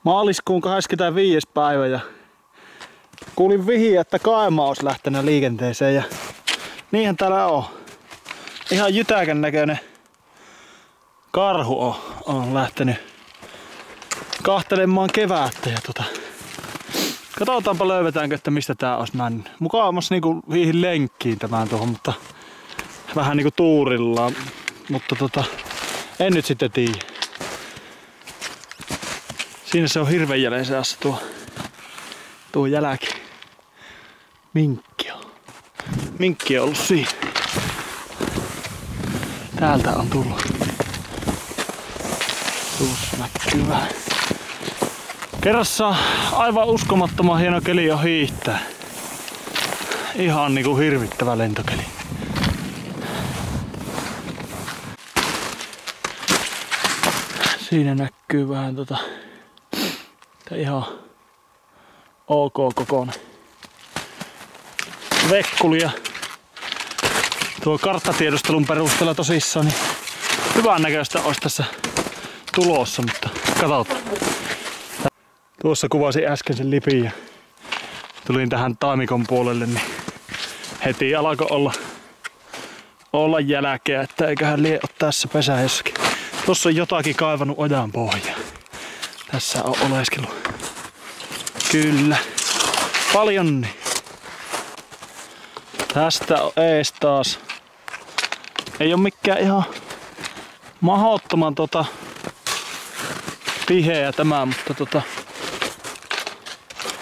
Maaliskuun 25. päivä ja kuulin vihiä, että kaima olisi lähtenyt liikenteeseen ja niinhän täällä on. Ihan jytäkän näköinen karhu on lähtenyt kahtelemaan kevättä ja katsotaanpa löydetäänkö, että mistä tää olisi mennyt. Mukavasti niinku viihin lenkkiin tämän tuohon, mutta vähän niinku tuurillaan, mutta en nyt sitten tiedä. Siinä se on hirveän jälleen seassa tuo jälki. Minkki on ollut siinä. Täältä on tullut. Tuossa näkyy vähän. Kerrassa aivan uskomattoman hieno keli on hiihtää. Ihan niinku hirvittävä lentokeli. Siinä näkyy vähän ihan ok kokoinen vekkuli ja tuo karttatiedustelun perusteella tosissaan niin hyvän näköistä olisi tässä tulossa, mutta katsotaan. Tuossa kuvasin äsken sen lipin ja tulin tähän taimikon puolelle, niin heti alkoi olla jälkeä, että eiköhän lie ole tässä pesä jossakin. Tuossa on jotakin kaivannut ojan pohjaa. Tässä on oleskellut. Kyllä. Paljon niin. Tästä on ees taas. Ei oo mikään ihan mahdottoman tiheä tämä, mutta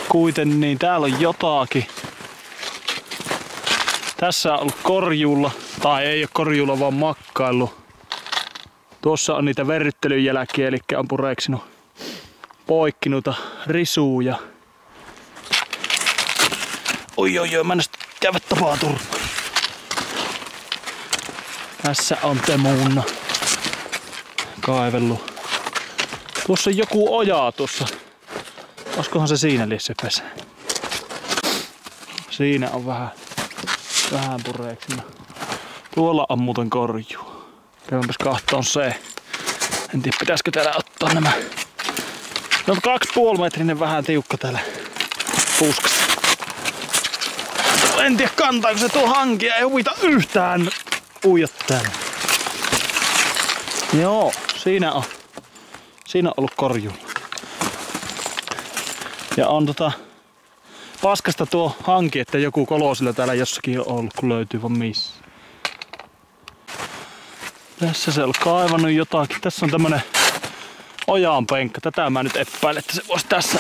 kuiten niin täällä on jotakin. Tässä on ollut korjuulla, tai ei ole korjuulla vaan makkailu. Tuossa on niitä verryttelyn jälkiä, eli on pureksinut poikki noita risuja. Oi, mä en käydä tapaturmaan. Tässä on Temuunna kaivellut. Tuossa on joku oja tuossa. Olisikohan se siinä lie se pesä? Siinä on vähän pureeksina. Tuolla on muuten korjuu. Käydäänpäs kahtoon se. En tiedä pitäisikö täällä ottaa nämä. No 2,5 metrinen vähän tiukka täällä puskassa. En tiedä kantaako se tuo hankia, ei huvita yhtään uijat täällä. Joo, siinä on ollut korjuu. Ja on paskasta tuo hanki, että joku kolosilla täällä jossakin on ollut, kun löytyy vaan missä. Tässä se on kaivannut jotakin. Tässä on tämmönen ojanpenkka. Tätä mä nyt epäilen, että se voisi tässä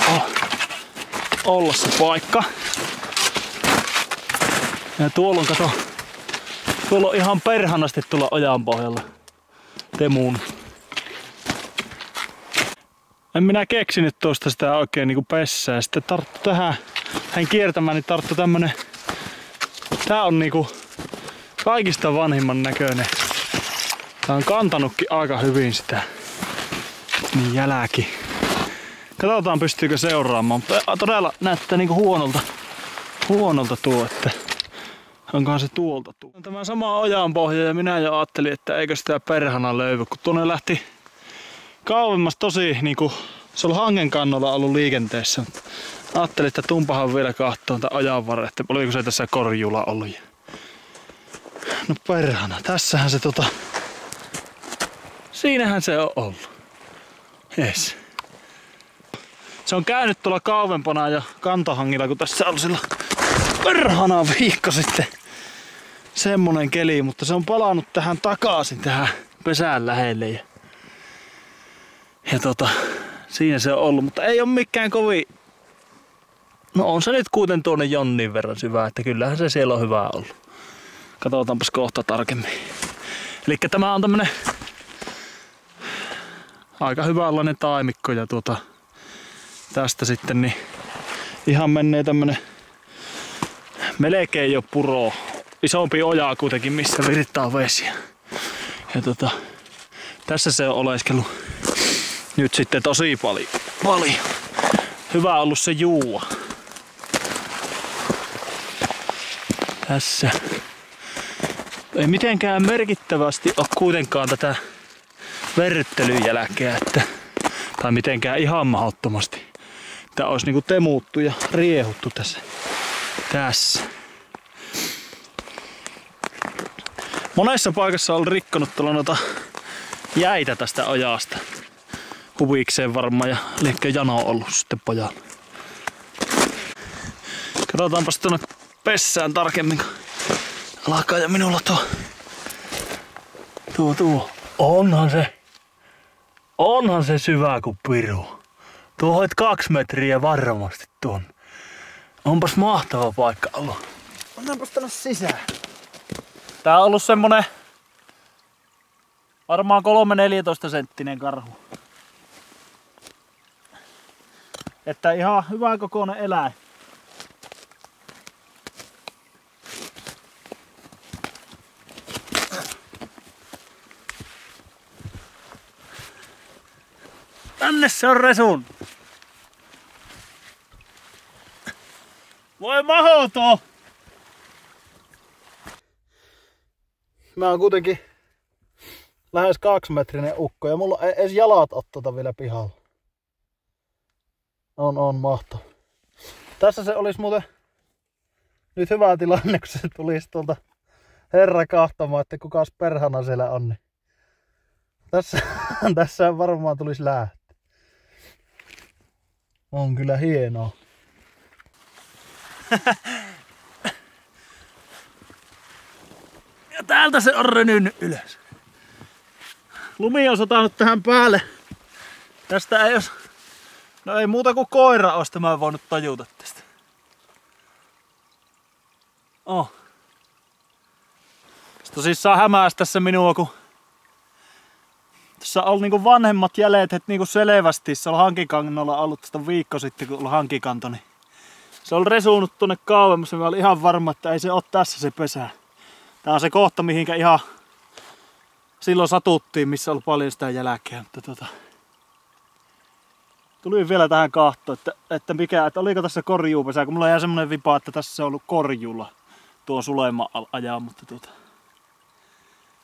olla se paikka. Ja tuolla on, kato, tuolla on ihan perhanasti tuolla ojan pohjalla Temuun. En minä keksinyt tuosta sitä oikein niinku pessää. Sitten tarttu tähän kiertämään, niin tarttu tämmönen. Tää on niinku kaikista vanhimman näköinen. Tää on kantanutkin aika hyvin sitä niin jälki. Katsotaan pystyykö seuraamaan, mutta todella näyttää niinku huonolta tuo, että onkohan se tuolta tuo. Tämä sama ojan pohja ja minä jo ajattelin, että eikö sitä perhana löydy, kun tuonne lähti kauemmas tosi niinku, se on hangen kannalla ollut liikenteessä. Ajattelin, että tumpahan vielä kahtoon tämän ojan varren, että oliko se tässä korjuulla ollut. No perhana, tässähän se siinähän se on ollut. Jes. Se on käynyt tuolla kauempana ja kantohangilla, kun tässä on sillä perhana viikko sitten semmonen keli, mutta se on palannut tähän takaisin tähän pesään lähelle. Ja siinä se on ollut, mutta ei ole mikään kovin. No on se nyt kuiten tuonne jonnin verran syvää, että kyllähän se siellä on hyvä ollut. Katsotaanpas kohta tarkemmin. Elikkä tämä on tämmönen aika hyvänlainen taimikko ja tästä sitten niin ihan menee tämmönen melkein jo puro. Isompi oja kuitenkin, missä virtaa vesiä. Ja tässä se on oleskellut nyt sitten tosi paljon. Hyvä ollut se juua. Tässä. Ei mitenkään merkittävästi ole kuitenkaan tätä verryttelyn jälkeä, Tai mitenkään ihan mahdottomasti. Tää olisi niinku temuttu ja riehuttu tässä. Monessa paikassa on rikkonut tuolla noita jäitä tästä ojasta. Huvikseen varmaan ja liekkä jano ollut sitten pojalla. Katsotaanpas tuonne pessään tarkemmin, kun alkaa ja minulla tuo. Onhan se syvä kuin piru. Tuo on 2 metriä varmasti tuon. Onpas mahtava paikka ollut. Mennäänpäs tänne sisään. Tää on ollut semmonen varmaan 3-14 senttinen karhu. Että ihan hyvä kokoinen eläin. Tänne se on resun. Voi mahoto! Mä oon kuitenkin lähes 2-metrinen ukko ja mulla ei edes jalat oo vielä pihalla. On mahtava. Tässä se olisi muuten nyt hyvä tilanne, kun se tulisi tuolta herra kahtamaan, että kukas perhana siellä on. Niin tässä varmaan tulisi lähteä. On kyllä hienoa. Ja täältä se on rönynnyt ylös. Lumi on satanut tähän päälle. Tästä ei jos... No ei muuta kuin koira olisi tämä voinut tajuta tästä. Se tosissaan hämäsi tässä minua, kun tässä on niinku vanhemmat jäljet, että niinku selvästi se on hankikannalla ollut tästä viikko sitten, kun oli hankikanto, niin se on resuunut tuonne kauemmas ja mä olin ihan varma, että ei se ole tässä se pesä. Tää on se kohta, mihinkä ihan silloin satuttiin, missä oli paljon sitä jälkeä, mutta tuli vielä tähän kahtoon, että oliko tässä korjuupesä, kun mulla jäi semmonen vipa, että tässä on ollut korjulla tuo Suleiman ajaa, mutta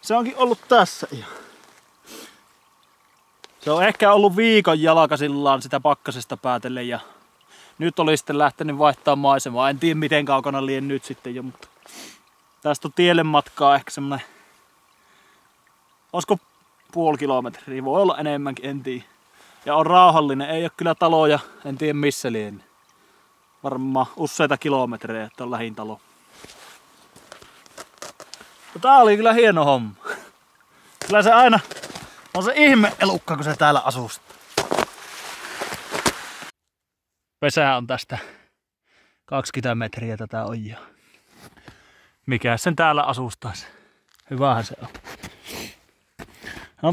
se onkin ollut tässä ihan. Se on ehkä ollut viikon jalkaisillaan sitä pakkasesta päätellen ja nyt oli sitten lähtenyt vaihtaa maisemaa. En tiedä miten kaukana lien nyt sitten jo, mutta tästä on tielle matkaa ehkä semmonen, olisiko 0,5 kilometriä, voi olla enemmänkin, en tiedä. Ja on rauhallinen, ei ole kyllä taloja, en tiedä missä lien. Varmaan useita kilometrejä, että on lähin talo. Tää oli kyllä hieno homma. Kyllä se aina on se ihme elukka, kun se täällä asuu. Pesä on tästä 20 metriä tätä ojaa. Mikä sen täällä asustaisi? Hyvähän se on. No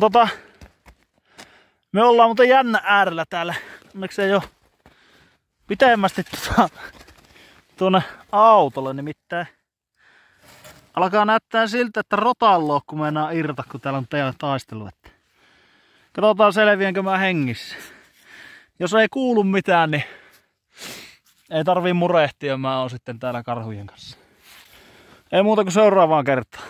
me ollaan muuten jännä äärellä täällä. Onneksi ei oo pitemmästi tuonne autolle nimittäin. Alkaa näyttää siltä, että rotanlohku meinaa irta, kun täällä on teillä taistelu. Katsotaan selviänkö mä hengissä. Jos ei kuulu mitään, niin ei tarvii murehtia, mä oon sitten täällä karhujen kanssa. Ei muuta kuin seuraavaan kertaan.